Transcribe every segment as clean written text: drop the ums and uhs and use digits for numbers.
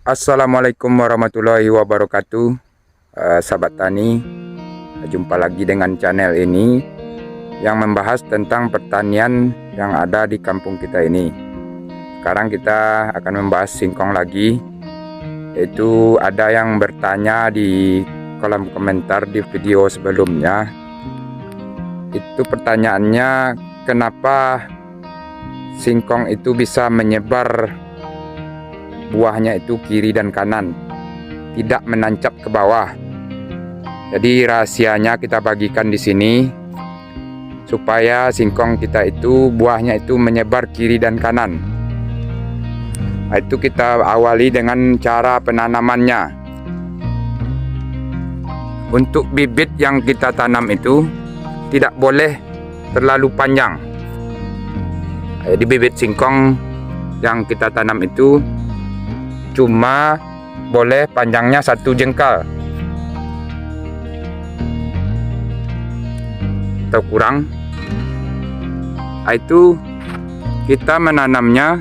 Assalamualaikum warahmatullahi wabarakatuh. Sahabat tani, jumpa lagi dengan channel ini yang membahas tentang pertanian yang ada di kampung kita ini. Sekarang kita akan membahas singkong lagi, yaitu ada yang bertanya di kolom komentar di video sebelumnya. Itu pertanyaannya, kenapa singkong itu bisa menyebar buahnya itu kiri dan kanan, tidak menancap ke bawah. Jadi rahasianya kita bagikan di sini supaya singkong kita itu buahnya itu menyebar kiri dan kanan. Itu kita awali dengan cara penanamannya. Untuk bibit yang kita tanam itu tidak boleh terlalu panjang. Jadi bibit singkong yang kita tanam itu cuma boleh panjangnya 1 jengkal atau kurang. Itu kita menanamnya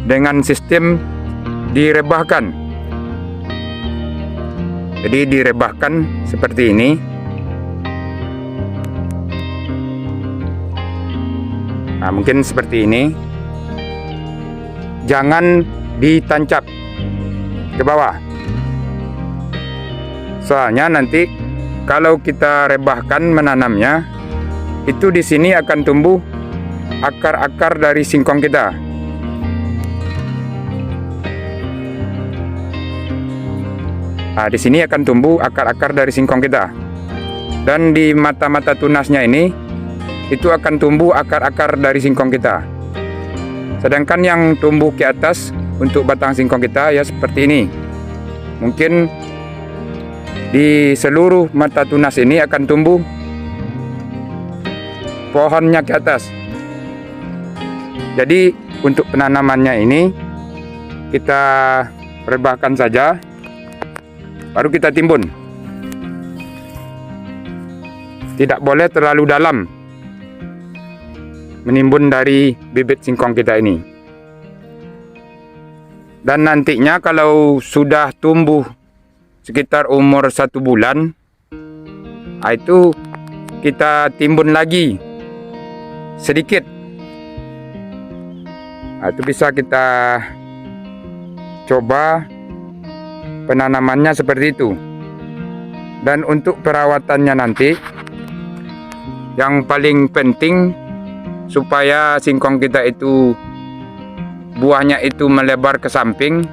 dengan sistem direbahkan. Jadi direbahkan seperti ini. Nah, mungkin seperti ini. Jangan ditancap ke bawah. Soalnya nanti kalau kita rebahkan menanamnya, itu di sini akan tumbuh akar-akar dari singkong kita. Nah, di sini akan tumbuh akar-akar dari singkong kita. Dan di mata-mata tunasnya ini, itu akan tumbuh akar-akar dari singkong kita. Sedangkan yang tumbuh ke atas untuk batang singkong kita ya seperti ini. Mungkin di seluruh mata tunas ini akan tumbuh pohonnya ke atas. Jadi untuk penanamannya ini kita rebahkan saja, baru kita timbun. Tidak boleh terlalu dalam menimbun dari bibit singkong kita ini. Dan nantinya kalau sudah tumbuh sekitar umur 1 bulan, itu kita timbun lagi sedikit. Itu bisa kita coba penanamannya seperti itu. Dan untuk perawatannya nanti, yang paling penting supaya singkong kita itu buahnya itu melebar ke samping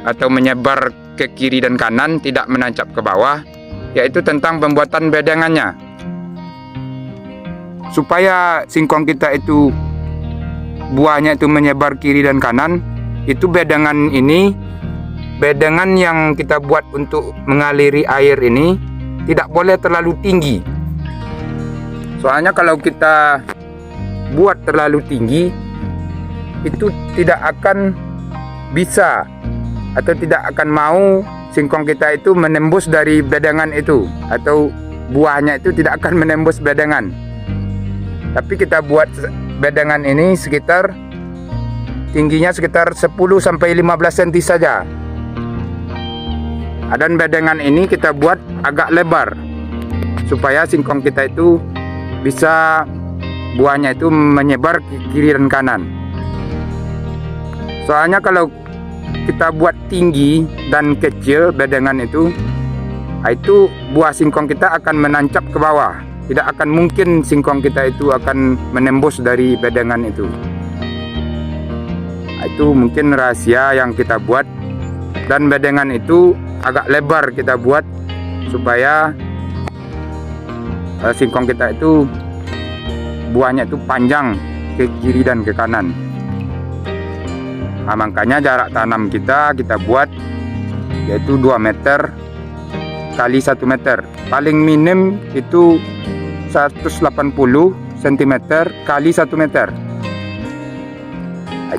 atau menyebar ke kiri dan kanan, tidak menancap ke bawah, yaitu tentang pembuatan bedengannya. Supaya singkong kita itu buahnya itu menyebar kiri dan kanan, itu bedengan ini, bedengan yang kita buat untuk mengaliri air ini tidak boleh terlalu tinggi. Soalnya kalau kita buat terlalu tinggi, itu tidak akan bisa atau tidak akan mau singkong kita itu menembus dari bedengan itu, atau buahnya itu tidak akan menembus bedengan. Tapi kita buat bedengan ini sekitar tingginya sekitar 10-15 cm saja. Dan bedengan ini kita buat agak lebar supaya singkong kita itu bisa buahnya itu menyebar ke kiri dan kanan. Soalnya kalau kita buat tinggi dan kecil bedengan itu buah singkong kita akan menancap ke bawah. Tidak akan mungkin singkong kita itu akan menembus dari bedengan itu. Itu mungkin rahasia yang kita buat. Dan bedengan itu agak lebar kita buat supaya singkong kita itu buahnya itu panjang ke kiri dan ke kanan. Nah, makanya jarak tanam kita buat yaitu 2 meter kali 1 meter. Paling minim itu 180 cm kali 1 meter.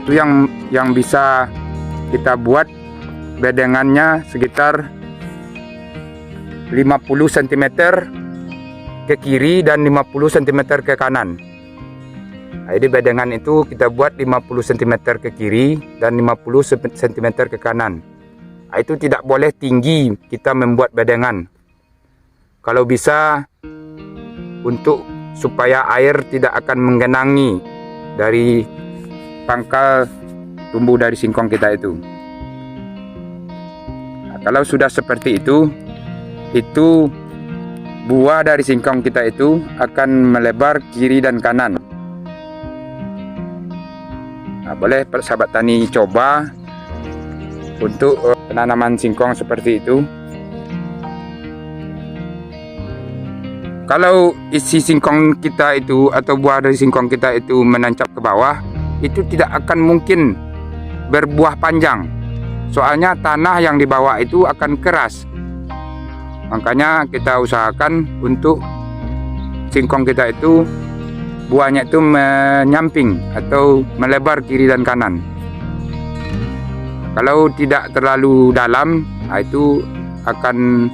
Itu yang bisa kita buat bedengannya sekitar 50 cm ke kiri dan 50 cm ke kanan. Jadi bedengan itu kita buat 50 cm ke kiri dan 50 cm ke kanan. itu tidak boleh tinggi kita membuat bedengan. Kalau bisa untuk supaya air tidak akan menggenangi dari pangkal tumbuh dari singkong kita itu. Nah, kalau sudah seperti itu buah dari singkong kita itu akan melebar kiri dan kanan. Nah, boleh sahabat tani coba untuk penanaman singkong seperti itu. Kalau isi singkong kita itu atau buah dari singkong kita itu menancap ke bawah, itu tidak akan mungkin berbuah panjang. Soalnya tanah yang di bawah itu akan keras. Makanya kita usahakan untuk singkong kita itu buahnya itu menyamping atau melebar kiri dan kanan. Kalau tidak terlalu dalam, itu akan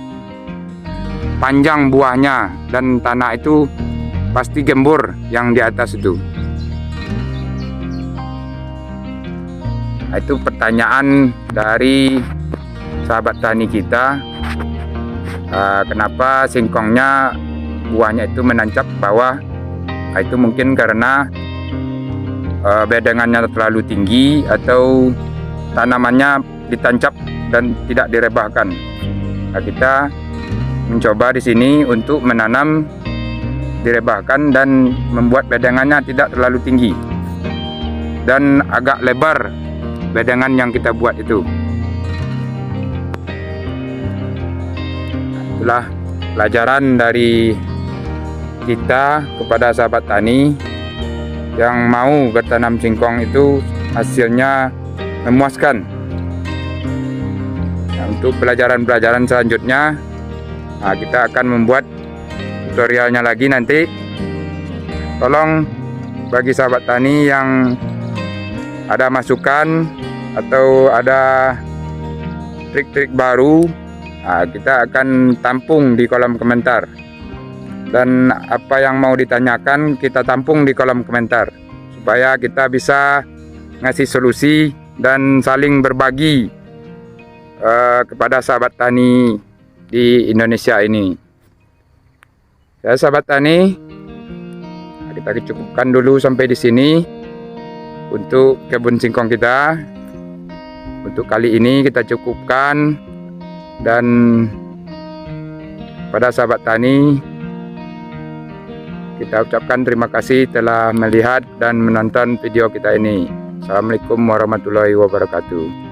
panjang buahnya dan tanah itu pasti gembur yang di atas itu. Itu pertanyaan dari sahabat tani kita, kenapa singkongnya buahnya itu menancap ke bawah. Itu mungkin karena bedengannya terlalu tinggi atau tanamannya ditancap dan tidak direbahkan. Nah, kita mencoba di sini untuk menanam direbahkan dan membuat bedengannya tidak terlalu tinggi dan agak lebar bedengan yang kita buat itu. Itulah pelajaran dari kita kepada sahabat tani yang mau bertanam singkong itu hasilnya memuaskan. Nah, untuk pelajaran-pelajaran selanjutnya, kita akan membuat tutorialnya lagi nanti. Tolong bagi sahabat tani yang ada masukan atau ada trik-trik baru, kita akan tampung di kolom komentar. Dan apa yang mau ditanyakan kita tampung di kolom komentar supaya kita bisa ngasih solusi dan saling berbagi kepada sahabat tani di Indonesia ini. Ya sahabat tani, kita cukupkan dulu sampai di sini untuk kebun singkong kita. Untuk kali ini kita cukupkan, dan pada sahabat tani kita ucapkan terima kasih telah melihat dan menonton video kita ini. Assalamualaikum warahmatullahi wabarakatuh.